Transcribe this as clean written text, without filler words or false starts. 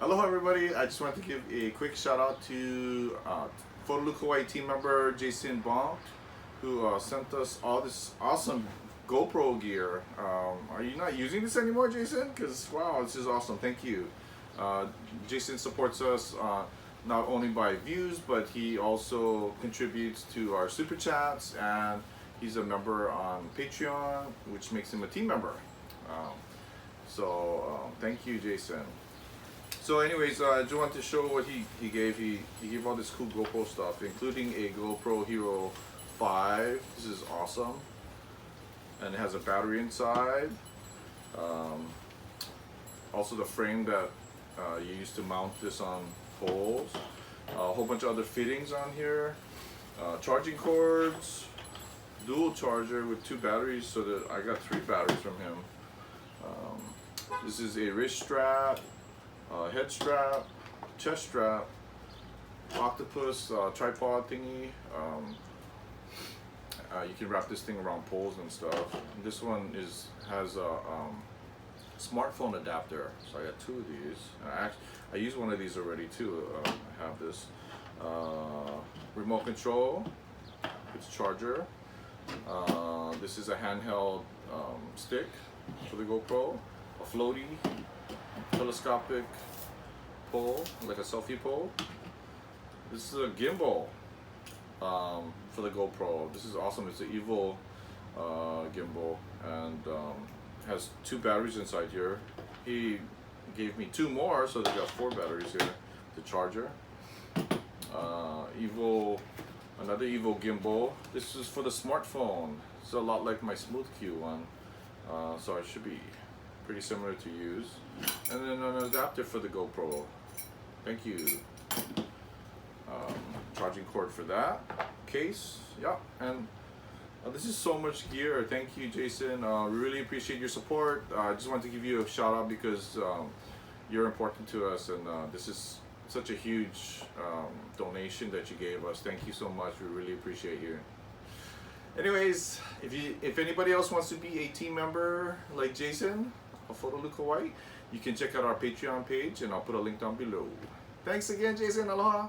Aloha everybody, I just want to give a quick shout out to PhotoLukeHawaii team member Jason Bonk, who sent us all this awesome GoPro gear. Are you not using this anymore, Jason? Because wow, this is awesome, thank you. Jason supports us not only by views, but he also contributes to our super chats, and he's a member on Patreon, which makes him a team member. Thank you, Jason. So anyways, I just want to show what he gave. He gave all this cool GoPro stuff, including a GoPro Hero 5. This is awesome. And it has a battery inside. Also the frame that you use to mount this on poles. A whole bunch of other fittings on here. Charging cords. Dual charger with 2 batteries, so that I got 3 batteries from him. This is a wrist strap. Head strap, chest strap, octopus tripod thingy. You can wrap this thing around poles and stuff. And this one has a smartphone adapter, so I got 2 of these. I use one of these already too. I have this remote control. It's charger. This is a handheld stick for the GoPro, a floaty, telescopic pole, like a selfie pole. This is a gimbal for the GoPro. This is awesome. It's an Evo gimbal, and has 2 batteries inside here. He gave me 2 more, so they got 4 batteries here. The charger, another Evo gimbal. This is for the smartphone. It's a lot like my Smooth Q one, so it should be pretty similar to use. And then an adapter for the GoPro. Thank you. Charging cord for that. Case. Yeah. And this is so much gear. Thank you, Jason. We really appreciate your support. I just want to give you a shout out because you're important to us, and this is such a huge donation that you gave us. Thank you so much. We really appreciate you. Anyways, if anybody else wants to be a team member like Jason of PhotoLukeHawaii, you can check out our Patreon page, and I'll put a link down below. Thanks again, Jason. Aloha.